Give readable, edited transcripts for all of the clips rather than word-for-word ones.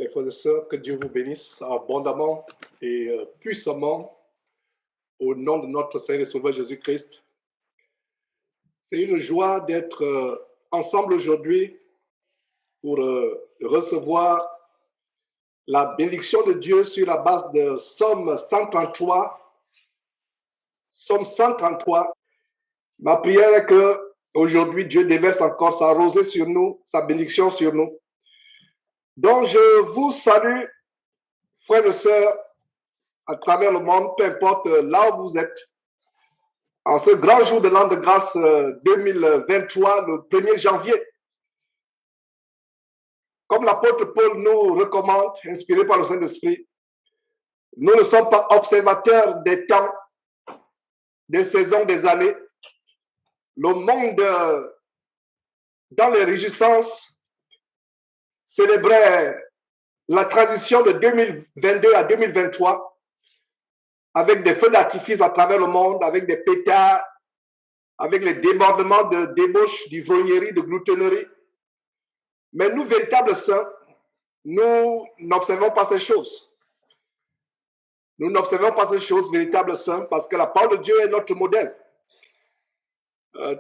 Mes frères et sœurs, que Dieu vous bénisse abondamment et puissamment au nom de notre Seigneur et Sauveur Jésus-Christ. C'est une joie d'être ensemble aujourd'hui pour recevoir la bénédiction de Dieu sur la base de Psaume 133. Psaume 133. Ma prière est que aujourd'hui Dieu déverse encore sa rosée sur nous, sa bénédiction sur nous. Donc je vous salue, frères et sœurs, à travers le monde, peu importe là où vous êtes. En ce grand jour de l'an de grâce 2023, le 1er janvier, comme l'apôtre Paul nous recommande, inspiré par le Saint-Esprit, nous ne sommes pas observateurs des temps, des saisons, des années. Le monde, dans les réjouissances, célébrait la transition de 2022 à 2023 avec des feux d'artifice à travers le monde, avec des pétards, avec les débordements de débauche, d'ivrognerie, de gloutonnerie. Mais nous, véritables saints, nous n'observons pas ces choses. Nous n'observons pas ces choses, véritables saints, parce que la parole de Dieu est notre modèle.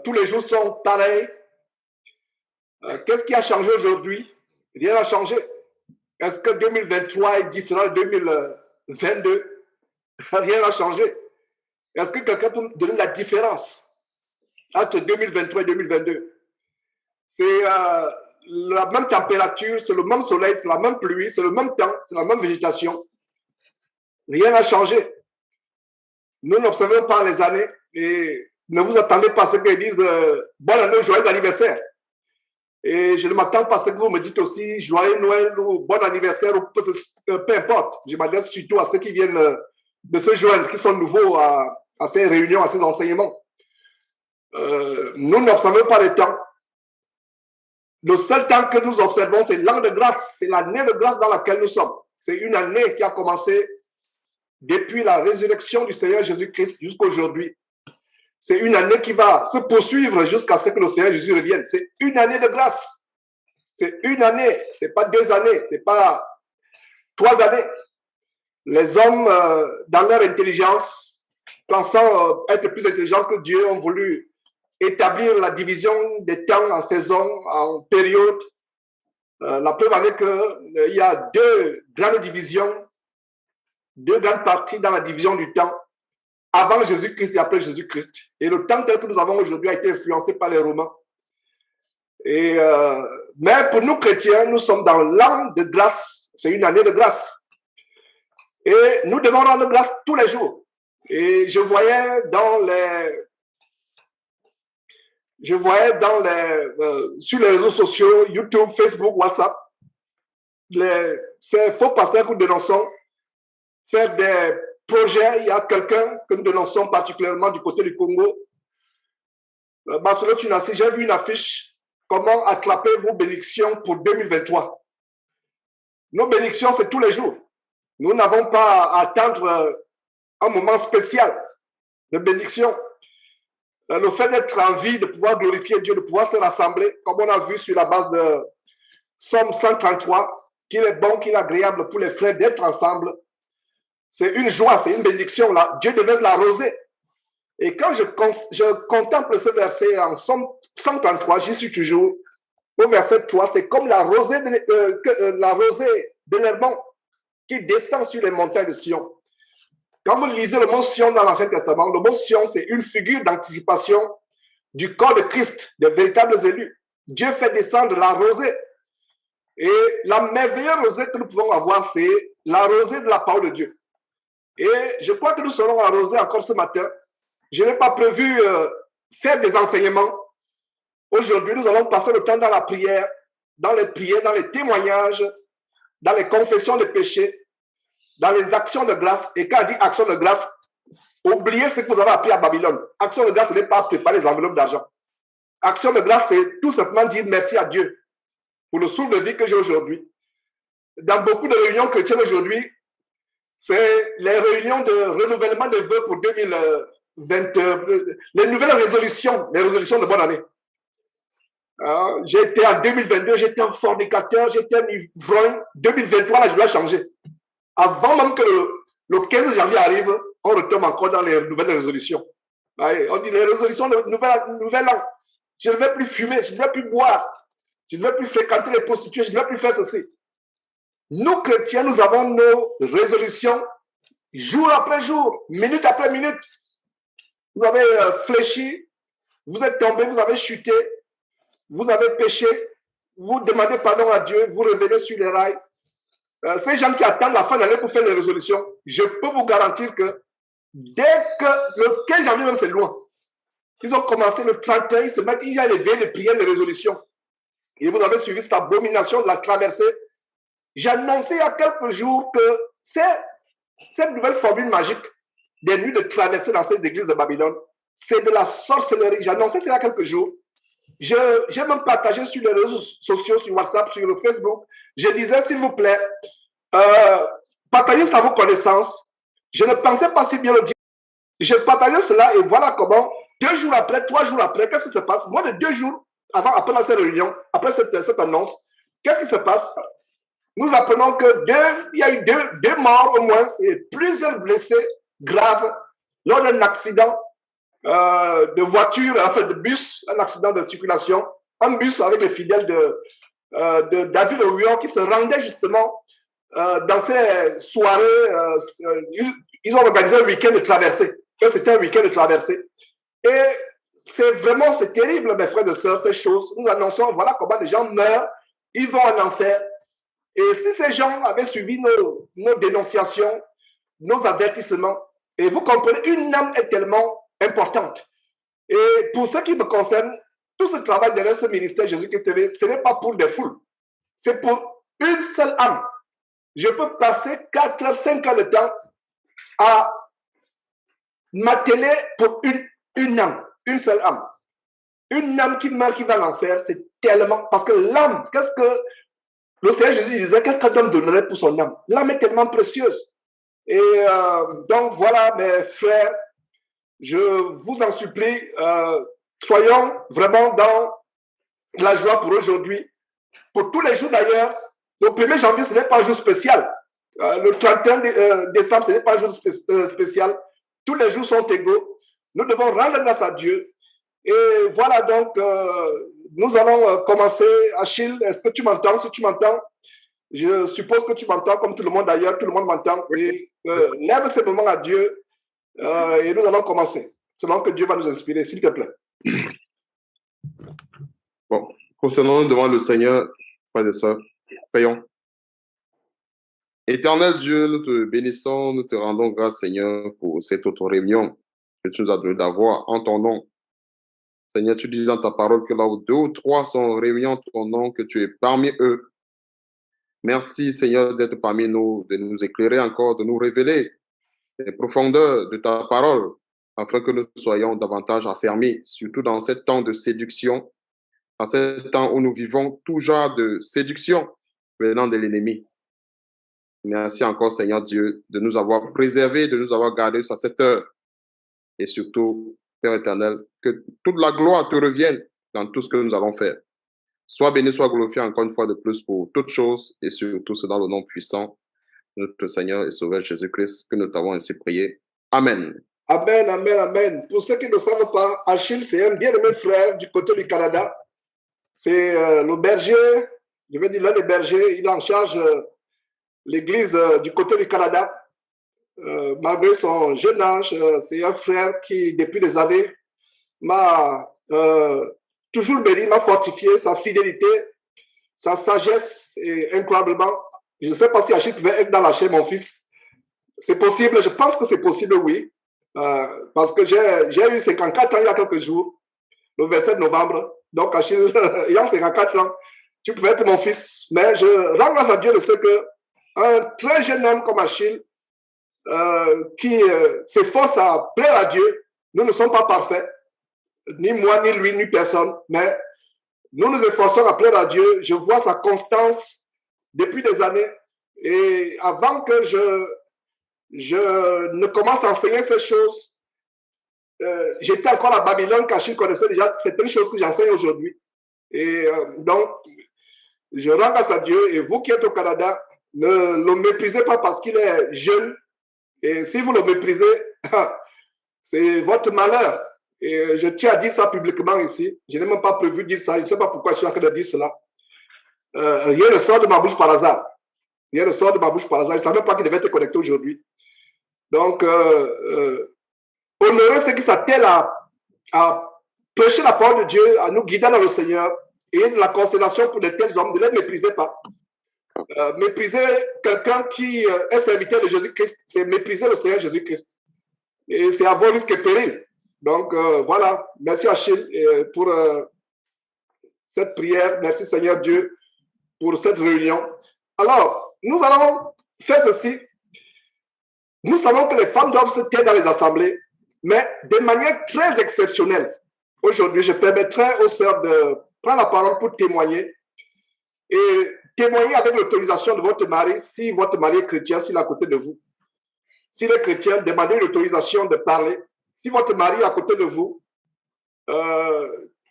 Tous les jours sont pareils. Qu'est-ce qui a changé aujourd'hui? Rien n'a changé. Est-ce que 2023 est différent de 2022? Rien n'a changé. Est-ce que quelqu'un peut me donner la différence entre 2023 et 2022? C'est la même température, c'est le même soleil, c'est la même pluie, c'est le même temps, c'est la même végétation. Rien n'a changé. Nous n'observons pas les années et ne vous attendez pas à ce qu'ils disent bonne année, joyeux anniversaire. Et je ne m'attends pas à ce que vous me dites aussi joyeux Noël ou bon anniversaire, ou peu importe. Je m'adresse surtout à ceux qui viennent de se joindre, qui sont nouveaux à ces réunions, à ces enseignements. Nous n'observons pas le temps. Le seul temps que nous observons, c'est l'an de grâce. C'est l'année de grâce dans laquelle nous sommes. C'est une année qui a commencé depuis la résurrection du Seigneur Jésus-Christ jusqu'à aujourd'hui. C'est une année qui va se poursuivre jusqu'à ce que le Seigneur Jésus revienne. C'est une année de grâce. C'est une année. Ce n'est pas 2 années. Ce n'est pas 3 années. Les hommes, dans leur intelligence, pensant être plus intelligents que Dieu, ont voulu établir la division des temps en saisons, en périodes. La preuve en est qu'il y a 2 grandes divisions, 2 grandes parties dans la division du temps, avant Jésus-Christ et après Jésus-Christ. Et le temps tel que nous avons aujourd'hui a été influencé par les Romains. Mais pour nous chrétiens, nous sommes dans l'an de grâce. C'est une année de grâce. Et nous devons rendre grâce tous les jours. Et je voyais sur les réseaux sociaux, YouTube, Facebook, WhatsApp, ces faux pasteurs que nous dénonçons faire des projets. Il y a quelqu'un que nous dénonçons particulièrement du côté du Congo. Barcelone Tunasi, j'ai vu une affiche, comment attraper vos bénédictions pour 2023. Nos bénédictions, c'est tous les jours. Nous n'avons pas à attendre un moment spécial de bénédiction. Le fait d'être en vie, de pouvoir glorifier Dieu, de pouvoir se rassembler, comme on a vu sur la base de Psaume 133, qu'il est bon, qu'il est agréable pour les frères d'être ensemble. C'est une joie, c'est une bénédiction. Là. Dieu devait l'arroser. Et quand je contemple ce verset en Psaume 133, j'y suis toujours, au verset 3, c'est comme la rosée de l'Hermon qui descend sur les montagnes de Sion. Quand vous lisez le mot Sion dans l'Ancien Testament, le mot Sion, c'est une figure d'anticipation du corps de Christ, des véritables élus. Dieu fait descendre la rosée. Et la merveilleuse rosée que nous pouvons avoir, c'est la rosée de la parole de Dieu. Et je crois que nous serons arrosés encore ce matin. Je n'ai pas prévu faire des enseignements. Aujourd'hui, nous allons passer le temps dans la prière, dans les témoignages, dans les confessions de péché, dans les actions de grâce. Et quand on dit action de grâce, oubliez ce que vous avez appris à Babylone. Action de grâce, ce n'est pas préparer les enveloppes d'argent. Action de grâce, c'est tout simplement dire merci à Dieu pour le souffle de vie que j'ai aujourd'hui. Dans beaucoup de réunions chrétiennes aujourd'hui, c'est les réunions de renouvellement de vœux pour 2020, les nouvelles résolutions, les résolutions de bonne année. J'étais en 2022, j'étais un fornicateur, j'étais un ivrogne. 2023, là, je dois changer. Avant même que le 15 janvier arrive, on retombe encore dans les nouvelles résolutions. On dit les résolutions de nouvel an. Je ne vais plus fumer, je ne vais plus boire, je ne vais plus fréquenter les prostituées, je ne vais plus faire ceci. Nous, chrétiens, nous avons nos résolutions jour après jour, minute après minute. Vous avez fléchi, vous êtes tombé, vous avez chuté, vous avez péché, vous demandez pardon à Dieu, vous revenez sur les rails. Ces gens qui attendent la fin de l'année pour faire les résolutions, je peux vous garantir que dès que le 15 janvier, même c'est loin, ils ont commencé le 31, ils se mettent, il y a les veilles de prières, les résolutions. Et vous avez suivi cette abomination de la traversée. J'ai annoncé il y a quelques jours que cette nouvelle formule magique des nuits de traversée dans ces églises de Babylone, c'est de la sorcellerie. J'ai annoncé ça il y a quelques jours. J'ai même partagé sur les réseaux sociaux, sur WhatsApp, sur le Facebook. Je disais, s'il vous plaît, partagez ça à vos connaissances. Je ne pensais pas si bien le dire. Je partageais cela et voilà comment, 2 jours après, 3 jours après, qu'est-ce qui se passe? Moins de 2 jours après cette réunion, après cette annonce, qu'est-ce qui se passe? Nous apprenons qu'il y a eu deux morts au moins et plusieurs blessés graves lors d'un accident de voiture, en fait de bus, un accident de circulation, un bus avec les fidèles de David Owion qui se rendaient justement dans ces soirées. Ils ont organisé un week-end de traversée. C'était un week-end de traversée. Et c'est terrible, mes frères et sœurs, ces choses. Nous annonçons, voilà comment les gens meurent, ils vont en enfer. Et si ces gens avaient suivi nos dénonciations, nos avertissements, et vous comprenez, une âme est tellement importante. Et pour ce qui me concerne, tout ce travail derrière ce ministère Jésus-Christ TV, ce n'est pas pour des foules. C'est pour une seule âme. Je peux passer 4 heures, 5 heures de temps à m'atteler pour une âme, une seule âme. Une âme qui meurt, qui va en enfer, c'est tellement... Parce que l'âme, qu'est-ce que... Le Seigneur Jésus disait, qu'est-ce qu'un homme donnerait pour son âme? L'âme est tellement précieuse. Et donc voilà, mes frères, je vous en supplie, soyons vraiment dans la joie pour aujourd'hui. Pour tous les jours d'ailleurs, le 1er janvier, ce n'est pas un jour spécial. Le 31 décembre, ce n'est pas un jour spécial. Tous les jours sont égaux. Nous devons rendre grâce à Dieu. Et voilà donc, nous allons commencer. Achille, est-ce que tu m'entends? Si tu m'entends, je suppose que tu m'entends comme tout le monde d'ailleurs, tout le monde m'entend. Et lève ce moment à Dieu et nous allons commencer. Selon que Dieu va nous inspirer, s'il te plaît. Bon, concernant devant le Seigneur, pas de ça, prions. Éternel Dieu, nous te bénissons, nous te rendons grâce, Seigneur, pour cette autre réunion que tu nous as donné d'avoir en ton nom. Seigneur, tu dis dans ta parole que là où 2 ou 3 sont réunis en ton nom, que tu es parmi eux. Merci, Seigneur, d'être parmi nous, de nous éclairer encore, de nous révéler les profondeurs de ta parole, afin que nous soyons davantage affermis, surtout dans ce temps de séduction, dans ce temps où nous vivons tout genre de séduction venant de l'ennemi. Merci encore, Seigneur Dieu, de nous avoir préservés, de nous avoir gardés à cette heure. Et surtout, Père éternel, que toute la gloire te revienne dans tout ce que nous allons faire. Sois béni, sois glorifié encore une fois de plus pour toutes choses et surtout c'est dans le nom puissant de notre Seigneur et Sauveur Jésus-Christ que nous t'avons ainsi prié. Amen. Amen, amen, amen. Pour ceux qui ne savent pas, Achille, c'est un bien-aimé frère du côté du Canada. C'est le berger, je vais dire l'un des bergers, il est en charge l'église du côté du Canada. Malgré son jeune âge, c'est un frère qui, depuis des années, m'a toujours béni, m'a fortifié, sa fidélité, sa sagesse, et incroyablement. Je ne sais pas si Achille pouvait être dans la chair, mon fils. C'est possible, je pense que c'est possible, oui. Parce que j'ai eu 54 ans il y a quelques jours, le 27 novembre. Donc, Achille, ayant 54 ans, tu pouvais être mon fils. Mais je rends grâce à Dieu de ce qu'un très jeune homme comme Achille, qui s'efforce à plaire à Dieu, nous ne sommes pas parfaits, ni moi, ni lui, ni personne, mais nous nous efforçons à plaire à Dieu. Je vois sa constance depuis des années. Et avant que je ne commence à enseigner ces choses, j'étais encore à Babylone, qu'Achille connaissait déjà certaines choses que j'enseigne aujourd'hui. Et donc, je rends grâce à Dieu. Et vous qui êtes au Canada, ne le méprisez pas parce qu'il est jeune. Et si vous le méprisez, c'est votre malheur. Et je tiens à dire ça publiquement ici. Je n'ai même pas prévu de dire ça. Je ne sais pas pourquoi je suis en train de dire cela. Rien ne sort de ma bouche par hasard. Rien ne sort de ma bouche par hasard. Je ne savais pas qu'il devait être connecté aujourd'hui. Donc, honorer ceux qui s'attellent à prêcher la parole de Dieu, à nous guider dans le Seigneur, et de la consolation pour de tels hommes, ne les méprisez pas. Mépriser quelqu'un qui est serviteur de Jésus-Christ, c'est mépriser le Seigneur Jésus-Christ. Et c'est avoir risque et péril. Donc, voilà. Merci Achille pour cette prière. Merci Seigneur Dieu pour cette réunion. Alors, nous allons faire ceci. Nous savons que les femmes doivent se taire dans les assemblées, mais de manière très exceptionnelle. Aujourd'hui, je permettrai aux sœurs de prendre la parole pour témoigner et témoigner avec l'autorisation de votre mari, si votre mari est chrétien, s'il est à côté de vous. S'il est chrétien, demandez l'autorisation de parler. Si votre mari est à côté de vous,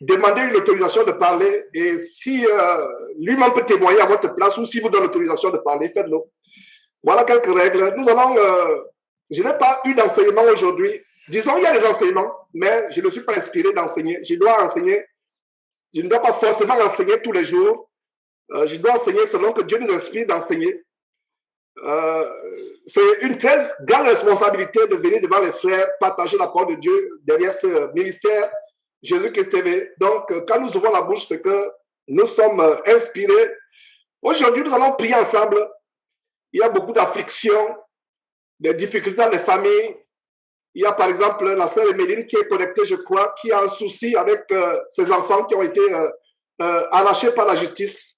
demandez l'autorisation de parler. Et si lui-même peut témoigner à votre place ou si vous donne l'autorisation de parler, faites-le. Voilà quelques règles. Nous allons... je n'ai pas eu d'enseignement aujourd'hui. Disons, il y a des enseignements, mais je ne suis pas inspiré d'enseigner. Je dois enseigner. Je ne dois pas forcément enseigner tous les jours. Je dois enseigner selon que Dieu nous inspire d'enseigner. C'est une telle grande responsabilité de venir devant les frères, partager la parole de Dieu derrière ce ministère Jésus-Christ TV. Donc, quand nous ouvrons la bouche, c'est que nous sommes inspirés. Aujourd'hui, nous allons prier ensemble. Il y a beaucoup d'afflictions, des difficultés dans les familles. Il y a par exemple la sœur Emeline qui est connectée, je crois, qui a un souci avec ses enfants qui ont été arrachés par la justice.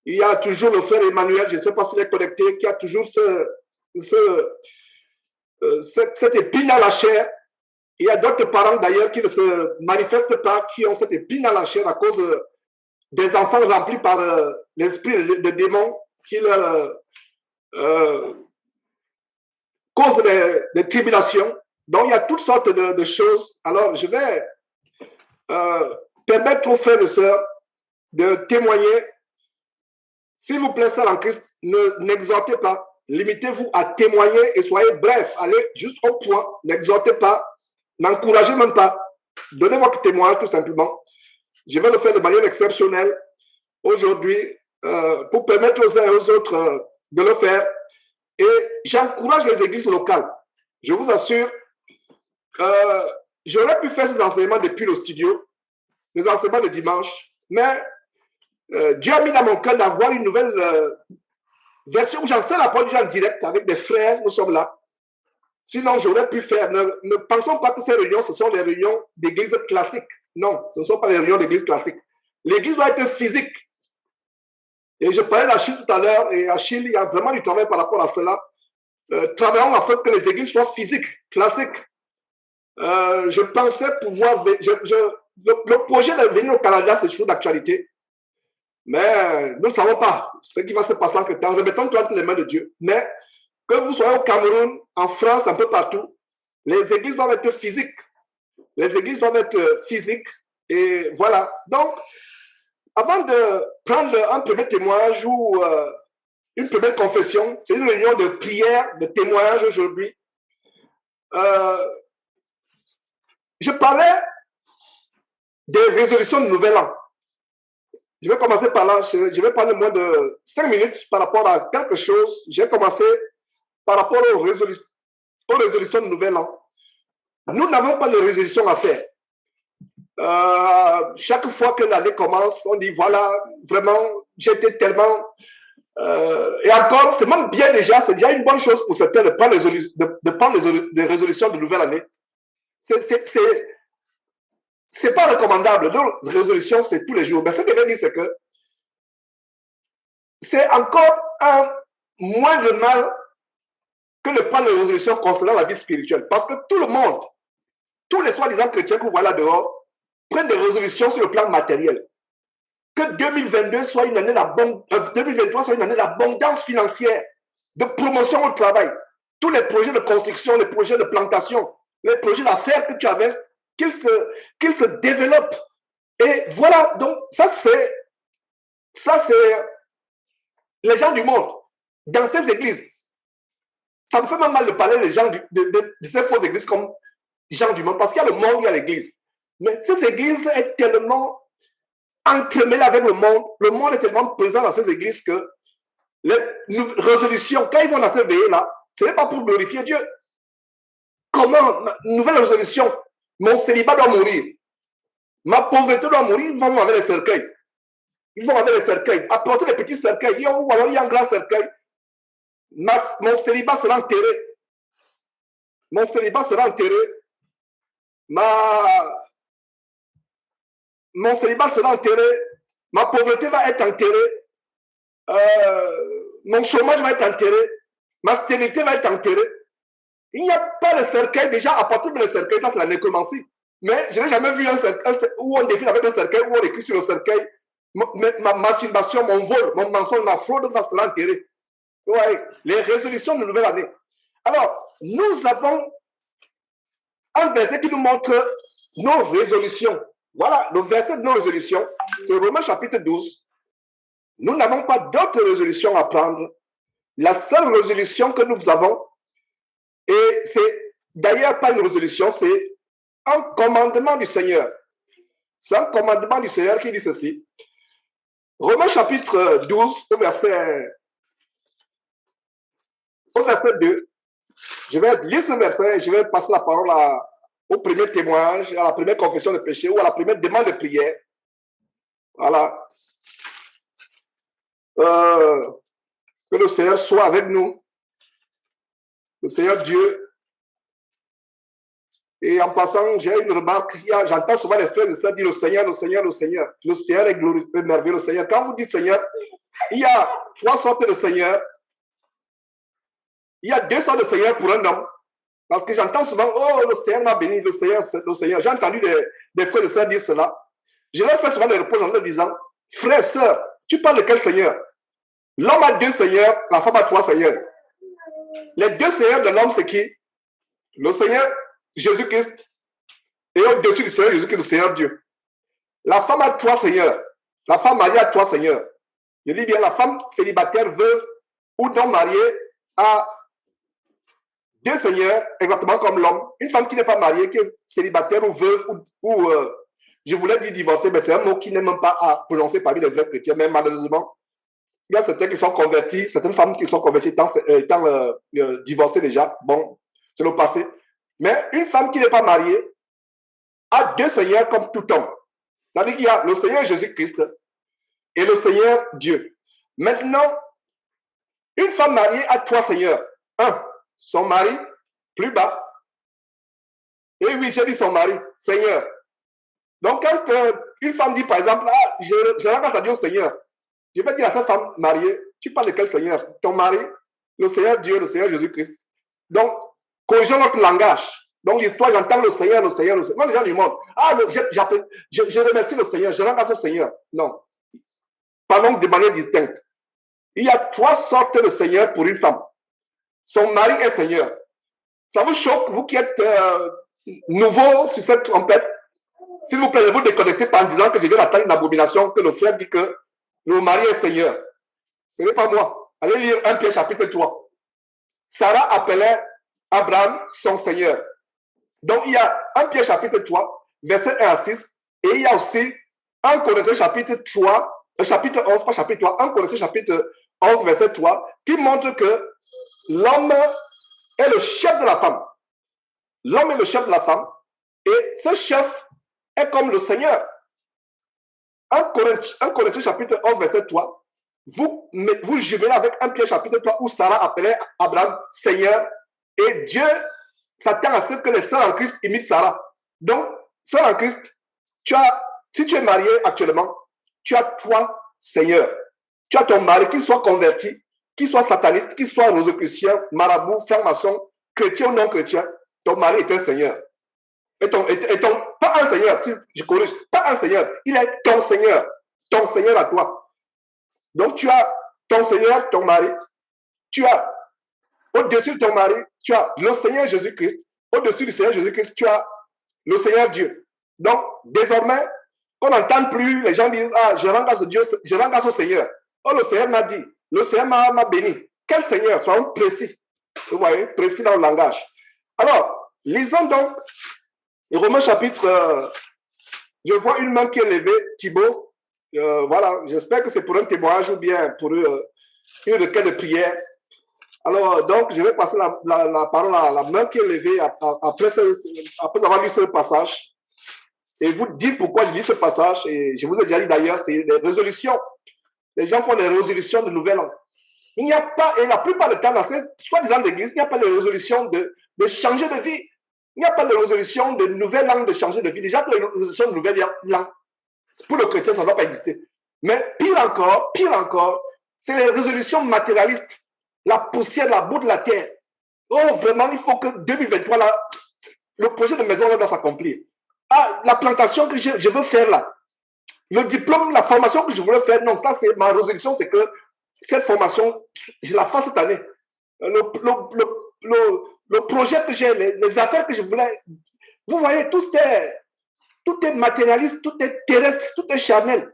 Il y a toujours le frère Emmanuel, je ne sais pas s'il est connecté, qui a toujours cette épine à la chair. Il y a d'autres parents d'ailleurs qui ne se manifestent pas, qui ont cette épine à la chair à cause des enfants remplis par l'esprit de démons qui leur causent des tribulations. Donc il y a toutes sortes de choses. Alors je vais permettre aux frères et sœurs de témoigner. S'il vous plaît, sœurs en Christ, n'exhortez pas. Limitez-vous à témoigner et soyez bref. Allez juste au point. N'exhortez pas. N'encouragez même pas. Donnez votre témoignage tout simplement. Je vais le faire de manière exceptionnelle aujourd'hui pour permettre aux uns et aux autres de le faire. Et j'encourage les églises locales. Je vous assure, j'aurais pu faire ces enseignements depuis le studio, les enseignements de dimanche, mais Dieu a mis dans mon cœur d'avoir une nouvelle version où j'enseigne la parole de Dieu en direct avec des frères, nous sommes là. Sinon, j'aurais pu faire. Ne pensons pas que ces réunions, ce sont des réunions d'église classiques. Non, ce ne sont pas des réunions d'église classiques. L'église doit être physique. Et je parlais d'Achille tout à l'heure, et Achille, il y a vraiment du travail par rapport à cela. Travaillons afin que les églises soient physiques, classiques. Je pensais pouvoir... le projet de venir au Canada, c'est toujours d'actualité. Mais nous ne savons pas ce qui va se passer en quelque temps. Remettons tout entre les mains de Dieu. Mais que vous soyez au Cameroun, en France, un peu partout, les églises doivent être physiques. Les églises doivent être physiques. Et voilà. Donc, avant de prendre un premier témoignage ou une première confession, c'est une réunion de prière, de témoignage aujourd'hui. Je parlais des résolutions de Nouvel An. Je vais commencer par là. Je vais prendre moins de 5 minutes par rapport à quelque chose. J'ai commencé par rapport aux résolutions de Nouvel An. Nous n'avons pas de résolution à faire. Chaque fois que l'année commence, on dit voilà, vraiment, j'étais tellement... et encore, c'est même bien déjà, c'est déjà une bonne chose pour certains de prendre des résolutions de nouvelle année. C'est pas recommandable. Nos résolutions, c'est tous les jours. Mais ce que je veux dire, c'est que c'est encore un moindre mal que de prendre des résolutions concernant la vie spirituelle. Parce que tout le monde, tous les soi-disant chrétiens que vous voyez là dehors, prennent des résolutions sur le plan matériel. Que 2022 soit une année 2023 soit une année d'abondance financière, de promotion au travail. Tous les projets de construction, les projets de plantation, les projets d'affaires que tu avais, qu'ils se développent. Et voilà, donc ça c'est les gens du monde. Dans ces églises, ça me fait même mal de parler des gens de ces fausses églises comme gens du monde, parce qu'il y a le monde, il y a l'église. Mais ces églises est tellement entremêlée avec le monde est tellement présent dans ces églises que les résolutions, quand ils vont dans ces veillées-là, ce n'est pas pour glorifier Dieu. Comment, nouvelle résolution, mon célibat doit mourir, ma pauvreté doit mourir, ils vont avec les cercueils. Ils vont avec les cercueils, apporter les petits cercueils, ou alors il y a un grand cercueil. Mon célibat sera enterré. Mon célibat sera enterré. Mon célibat sera enterré. Ma pauvreté va être enterrée. Mon chômage va être enterré. Ma stérilité va être enterrée. Il n'y a pas de cercueil. Déjà, à partir de le cercueil, ça c'est la nécromancie. Mais je n'ai jamais vu un cercueil où on défile avec un cercueil, où on écrit sur le cercueil ma masturbation, mon vol, mon mensonge, ma fraude va se enterrer. Ouais, les résolutions de nouvelle année. Alors, nous avons un verset qui nous montre nos résolutions. Voilà, le verset de nos résolutions, c'est Romains chapitre 12. Nous n'avons pas d'autres résolutions à prendre. La seule résolution que nous avons, et c'est d'ailleurs pas une résolution, c'est un commandement du Seigneur. C'est un commandement du Seigneur qui dit ceci. Romains chapitre 12, au verset 2. Je vais lire ce verset et je vais passer la parole au premier témoignage, à la première confession de péché ou à la première demande de prière. Voilà. Que le Seigneur soit avec nous. Le Seigneur Dieu. Et en passant, j'ai une remarque. J'entends souvent les frères et sœurs dire le Seigneur, le Seigneur, le Seigneur. Le Seigneur est glorieux, merveilleux, le Seigneur. Quand vous dites Seigneur, il y a 3 sortes de Seigneur. Il y a 2 sortes de Seigneur pour un homme. Parce que j'entends souvent, oh, le Seigneur m'a béni, le Seigneur, le Seigneur. J'ai entendu des frères et sœurs dire cela. Je leur fais souvent des réponses en leur disant, frère, sœur, tu parles de quel Seigneur? L'homme a 2 seigneurs, la femme a 3 seigneurs. Les 2 seigneurs de l'homme, c'est qui? Le Seigneur Jésus-Christ et au-dessus du Seigneur Jésus-Christ, le Seigneur Dieu. La femme a 3 seigneurs. La femme mariée a 3 seigneurs. Je dis bien, la femme célibataire, veuve ou non mariée a 2 seigneurs, exactement comme l'homme. Une femme qui n'est pas mariée, qui est célibataire ou veuve ou je voulais dire divorcée, mais c'est un mot qui n'est même pas à prononcer parmi les vrais chrétiens, mais malheureusement, il y a certains qui sont convertis, certaines femmes qui sont converties étant divorcées déjà. Bon, c'est le passé. Mais une femme qui n'est pas mariée a 2 seigneurs comme tout homme. C'est-à-dire qu'il y a le Seigneur Jésus-Christ et le Seigneur Dieu. Maintenant, une femme mariée a 3 seigneurs. Un, son mari, plus bas. Et oui, j'ai dit son mari, Seigneur. Donc, quand une femme dit, par exemple, je rencontre à Dieu au Seigneur, je vais dire à cette femme mariée, tu parles de quel Seigneur? Ton mari, le Seigneur Dieu, le Seigneur Jésus-Christ. Donc, corrigeons notre langage. Donc, l'histoire, j'entends le Seigneur, le Seigneur, le Seigneur. Moi, les gens du monde, je remercie le Seigneur, je rencontre au Seigneur. Non. Parlons de manière distincte. Il y a 3 sortes de Seigneur pour une femme. Son mari est Seigneur. Ça vous choque, vous qui êtes nouveau sur cette trompette? S'il vous plaît, ne vous déconnectez pas en disant que je viens d'entendre une abomination, que le frère dit que le mari est Seigneur. Ce n'est pas moi. Allez lire 1 Pierre chapitre 3. Sarah appelait Abraham son Seigneur. Donc, il y a 1 Pierre chapitre 3, verset 1 à 6, et il y a aussi 1 Corinthiens chapitre 3, chapitre 11, pas chapitre 3, 1 Corinthiens chapitre 11, verset 3, qui montre que l'homme est le chef de la femme. L'homme est le chef de la femme, et ce chef est comme le Seigneur. 1 Corinthiens chapitre 11, verset 3, vous jumelez avec 1 Pierre chapitre 3, où Sarah appelait Abraham Seigneur, et Dieu s'attend à ce que les sœurs en Christ imitent Sarah. Donc, sœur en Christ, si tu es marié actuellement, tu as 3 seigneurs. Tu as ton mari qui soit converti, qui soit sataniste, qui soit rosicrucien, marabout, franc-maçon, chrétien ou non chrétien. Ton mari est un seigneur. Pas un seigneur, je corrige, pas un seigneur. Il est ton seigneur à toi. Donc, tu as ton seigneur, ton mari. Tu as au-dessus de ton mari, tu as le Seigneur Jésus-Christ. Au-dessus du Seigneur Jésus-Christ, tu as le Seigneur Dieu. Donc, désormais, qu'on n'entende plus, les gens disent, ah, je rends grâce à Dieu, je rends grâce au Seigneur. Oh, le Seigneur m'a dit, le Seigneur m'a béni. Quel Seigneur? Soyons précis. Vous voyez, précis dans le langage. Alors, lisons donc Romains chapitre, je vois une main qui est levée, Thibaut. Voilà, j'espère que c'est pour un témoignage ou bien pour une requête de prière. Alors, donc, je vais passer la parole à la main qui est levée après avoir lu ce passage. Et vous dites pourquoi je lis ce passage. Et je vous ai déjà dit d'ailleurs, c'est des résolutions. Les gens font des résolutions de nouvel an. Il n'y a pas, et la plupart du temps, dans ces soi-disant églises, il n'y a pas de résolution de changer de vie. Il n'y a pas de résolution de nouvel an de changer de vie. Déjà, pour les résolutions de nouvel an, pour le chrétien, ça ne va pas exister. Mais pire encore, c'est les résolutions matérialistes. La poussière, la boue de la terre. Oh, vraiment, il faut que 2023, là, le projet de maison là, doit s'accomplir. Ah, la plantation que je veux faire là. Le diplôme, la formation que je voulais faire, non, ça c'est ma résolution, c'est que cette formation, je la fasse cette année. Le projet que j'ai, les affaires que je voulais, vous voyez, tout est matérialiste, tout est terrestre, tout est charnel.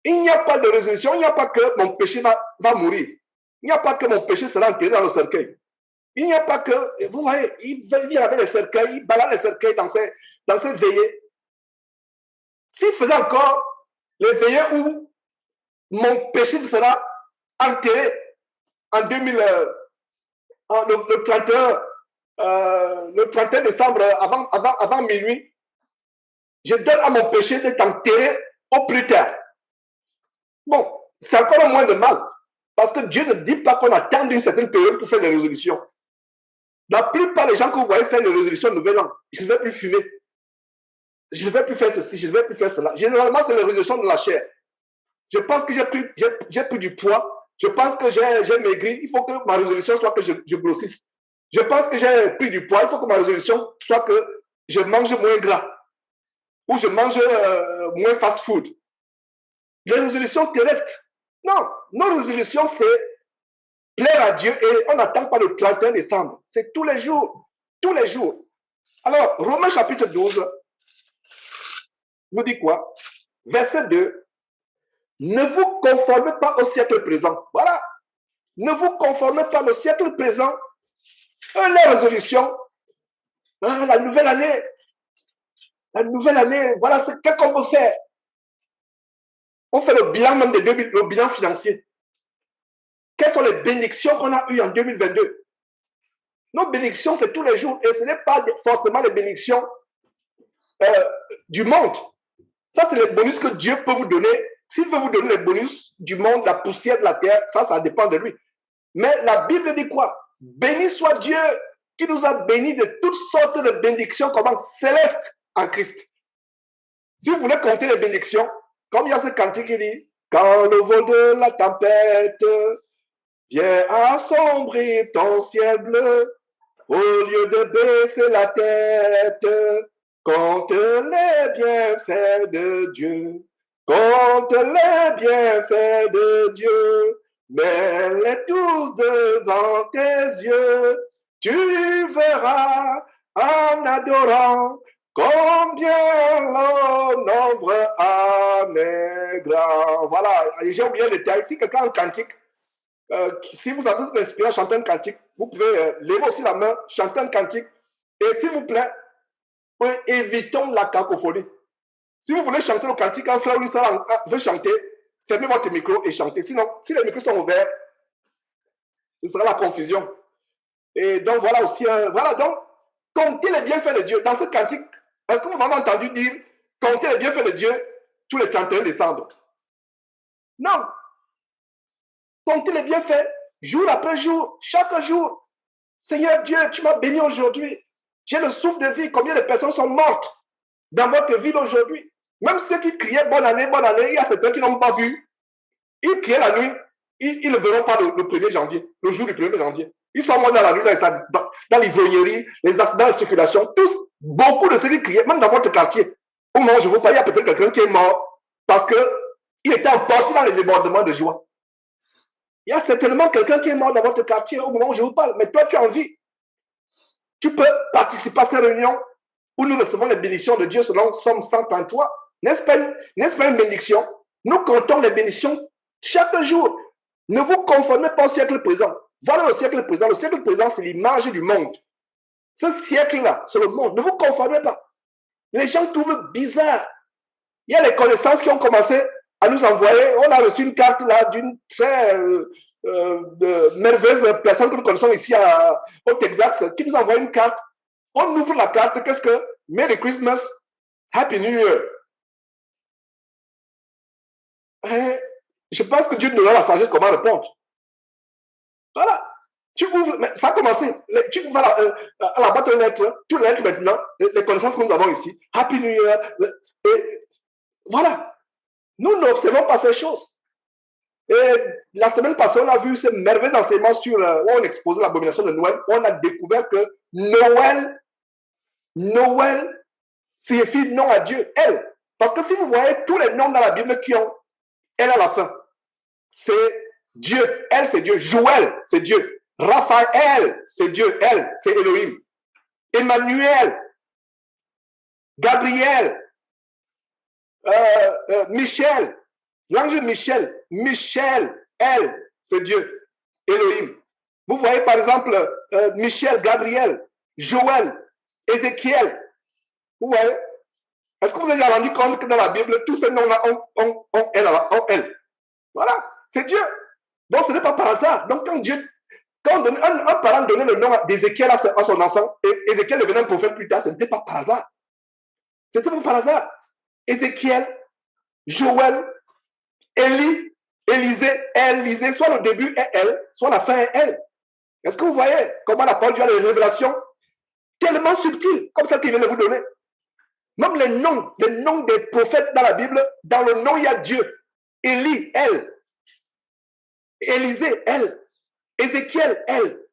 Il n'y a pas de résolution, il n'y a pas que mon péché va mourir. Il n'y a pas que mon péché sera enterré dans le cercueil. Il n'y a pas que, vous voyez, il vient avec les cercueils, il balade les cercueils dans ses veillées. S'il faisait encore les veillées où mon péché sera enterré en 2000, le 31 décembre, avant minuit, je donne à mon péché d'être enterré au plus tard. Bon, c'est encore moins de mal. Parce que Dieu ne dit pas qu'on attend une certaine période pour faire des résolutions. La plupart des gens que vous voyez faire des résolutions de nouvel an, je ne vais plus fumer. Je ne vais plus faire ceci, je ne vais plus faire cela. Généralement, c'est les résolutions de la chair. Je pense que j'ai pris du poids. Je pense que j'ai maigri. Il faut que ma résolution soit que je grossisse. Je pense que j'ai pris du poids. Il faut que ma résolution soit que je mange moins gras. Ou je mange moins fast-food. Les résolutions terrestres. Non, nos résolutions, c'est plaire à Dieu et on n'attend pas le 31 décembre. C'est tous les jours. Tous les jours. Alors, Romains chapitre 12 nous dit quoi? Verset 2. Ne vous conformez pas au siècle présent. Voilà. Ne vous conformez pas au siècle présent. La résolution. Ah, la nouvelle année. La nouvelle année. Voilà ce qu'on peut faire. On fait le bilan même le bilan financier. Quelles sont les bénédictions qu'on a eues en 2022? Nos bénédictions, c'est tous les jours. Et ce n'est pas forcément les bénédictions du monde. Ça, c'est les bonus que Dieu peut vous donner. S'il veut vous donner les bonus du monde, la poussière de la terre, ça dépend de lui. Mais la Bible dit quoi? Béni soit Dieu qui nous a bénis de toutes sortes de bénédictions célestes en Christ. Si vous voulez compter les bénédictions, comme il y a ce cantique qui dit, quand le vent de la tempête vient assombrir ton ciel bleu, au lieu de baisser la tête, compte les bienfaits de Dieu. Compte les bienfaits de Dieu, mets-les tous devant tes yeux. Tu verras en adorant combien le nombre en est grand. Voilà, j'ai oublié le détail. Si quelqu'un a un cantique, si vous avez inspiré à chanter un cantique, vous pouvez lever aussi la main, chanter un cantique. Et s'il vous plaît, évitons la cacophonie. Si vous voulez chanter le cantique, un frère ou une sœur veut chanter, fermez votre micro et chantez. Sinon, si les micros sont ouverts, ce sera la confusion. Et donc, voilà aussi, voilà, donc, comptez les bienfaits de Dieu. Dans ce cantique, est-ce que vous m'avez entendu dire, comptez les bienfaits de Dieu tous les 31 décembre? Non. Comptez les bienfaits, jour après jour, chaque jour. Seigneur Dieu, tu m'as béni aujourd'hui. J'ai le souffle de vie. Combien de personnes sont mortes dans votre ville aujourd'hui? Même ceux qui criaient bonne année, il y a certains qui n'ont pas vu. Ils criaient la nuit, ils ne le verront pas le 1er janvier, le jour du 1er janvier. Ils sont morts dans la nuit, dans l'ivrognerie, les accidents de circulation, tous, beaucoup de ceux qui criaient, même dans votre quartier. Au moment où je vous parle, il y a peut-être quelqu'un qui est mort parce qu'il était emporté dans les débordements de joie. Il y a certainement quelqu'un qui est mort dans votre quartier au moment où je vous parle, mais toi, tu as envie. Tu peux participer à ces réunions où nous recevons les bénédictions de Dieu selon Somme 133. N'est-ce pas une bénédiction? Nous comptons les bénédictions chaque jour. Ne vous conformez pas au siècle présent. Voilà le siècle présent. Le siècle présent, c'est l'image du monde. Ce siècle-là, c'est le monde. Ne vous conformez pas. Les gens trouvent bizarre. Il y a les connaissances qui ont commencé à nous envoyer. On a reçu une carte là d'une très merveilleuse personne que nous connaissons ici au Texas qui nous envoie une carte. On ouvre la carte. Qu'est-ce que? Merry Christmas, Happy New Year. Et je pense que Dieu nous donne la sagesse comment répondre. Voilà. Tu ouvres, mais ça a commencé. Tu ouvres à la boîte aux lettres, tu lettres maintenant, les connaissances que nous avons ici. Happy New Year. Et voilà. Nous n'observons pas ces choses. Et la semaine passée, on a vu ces merveilleux enseignements sur où on exposait l'abomination de Noël. On a découvert que Noël signifie non à Dieu, elle. Parce que si vous voyez tous les noms dans la Bible qui ont elle à la fin, c'est Dieu. Elle, c'est Dieu. Joël, c'est Dieu. Raphaël, c'est Dieu. Elle, c'est Elohim. Emmanuel, Gabriel, Michel, l'ange Michel, elle, c'est Dieu. Elohim. Vous voyez par exemple Michel, Gabriel, Joël, Ézéchiel. Vous voyez? Est-ce que vous avez rendu compte que dans la Bible, tous ces noms-là ont elle? Voilà, c'est Dieu. Donc ce n'est pas par hasard. Donc quand un parent donnait le nom d'Ézéchiel à son enfant, et Ézéchiel devenait un prophète plus tard, ce n'était pas par hasard. C'était pas par hasard. Ézéchiel, Joël, Élie, Élisée, soit le début est elle, soit la fin est elle. Est-ce que vous voyez comment la parole de Dieu a des révélations tellement subtiles, comme celle qu'il vient de vous donner? Même les noms des prophètes dans la Bible, dans le nom, il y a Dieu. Élie, elle. Élisée, elle. Ézéchiel, elle.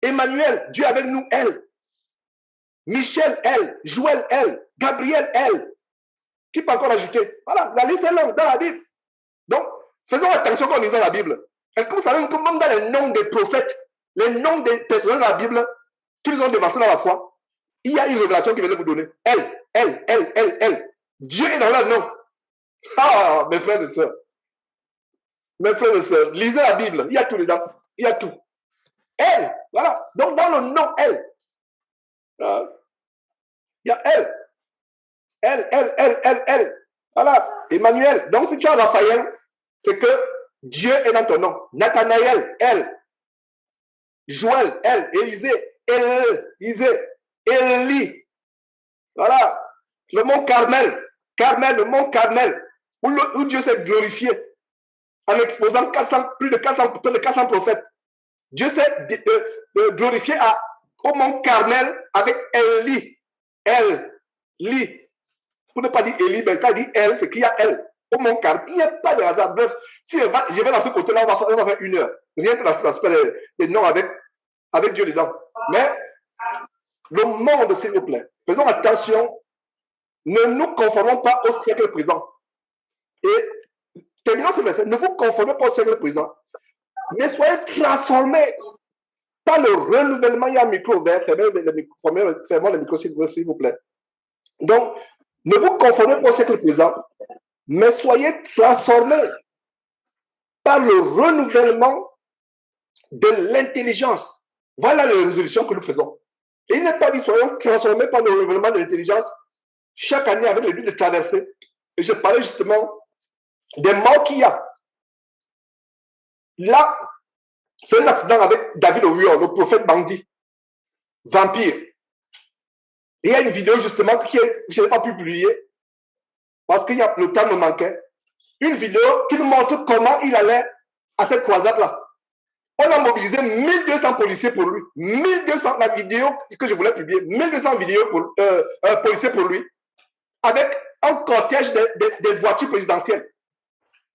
Emmanuel, Dieu avec nous, elle. Michel, elle. Joël, elle. Gabriel, elle. Qui peut encore ajouter? Voilà, la liste est longue dans la Bible. Donc, faisons attention quand on lisant la Bible. Est-ce que vous savez que même dans les noms des prophètes, les noms des personnes de la Bible, qu'ils ont dévancé dans la foi, il y a une révélation qui vient de vous donner. Elle. Dieu est dans leur nom. Ah, mes frères et sœurs. Mes frères et sœurs, lisez la Bible. Il y a tout dedans. Il y a tout. Elle, voilà. Donc, dans le nom, elle. Il y a elle. Elle. Voilà. Emmanuel. Donc, si tu as Raphaël, c'est que Dieu est dans ton nom. Nathanaël, elle. Joël, elle. Élisée, Élie. Voilà. Le mont Carmel. Le mont Carmel. Où Dieu s'est glorifié. En exposant plus de 400 prophètes. Dieu s'est glorifié au mont Carmel avec Élie. Pour ne pas dire Élie, mais quand il dit elle, c'est qu'il y a elle. Au mont Carmel. Il n'y a pas de hasard. Bref, si je vais dans ce côté-là, on va faire 1 heure. Rien que dans cet aspect des noms avec Dieu dedans. Mais le monde, s'il vous plaît, faisons attention, ne nous conformons pas au siècle présent. Et terminons ce verset, ne vous conformez pas au siècle présent, mais soyez transformés par le renouvellement. Il y a un micro ouvert, fermez le micro s'il vous plaît. Donc, ne vous conformez pas au siècle présent, mais soyez transformés par le renouvellement de l'intelligence. Voilà les résolutions que nous faisons. Et il n'est pas dit soyons transformés par le renouvellement de l'intelligence chaque année avec le but de traverser. Et je parlais justement des morts qu'il y a. Là, c'est un accident avec David Owior, le prophète bandit, vampire. Et il y a une vidéo justement que je n'ai pas pu publier parce que le temps me manquait. Une vidéo qui nous montre comment il allait à cette croisade-là. On a mobilisé 1200 policiers pour lui. 1200, la vidéo que je voulais publier, 1200 policiers pour lui, avec un cortège des voitures présidentielles.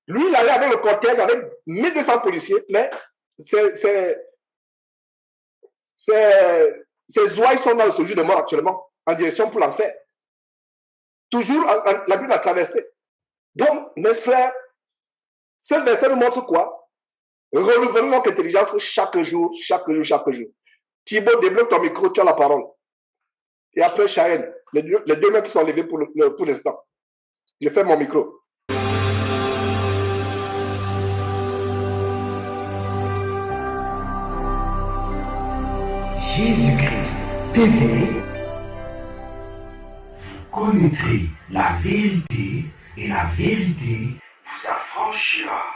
Lui, il allait avec le cortège, avec 1200 policiers, mais ses ouailles sont dans le séjour de mort actuellement, en direction pour l'enfer. Toujours, la Bible a traversé. Donc, mes frères, ce verset nous montre quoi? Renouvelons notre intelligence chaque jour. Thibaut, débloque ton micro, tu as la parole. Et après, Shahen. les deux mains qui sont levées pour l'instant. Je ferme mon micro. Jésus-Christ TV, vous connaîtrez la vérité et la vérité vous affranchira.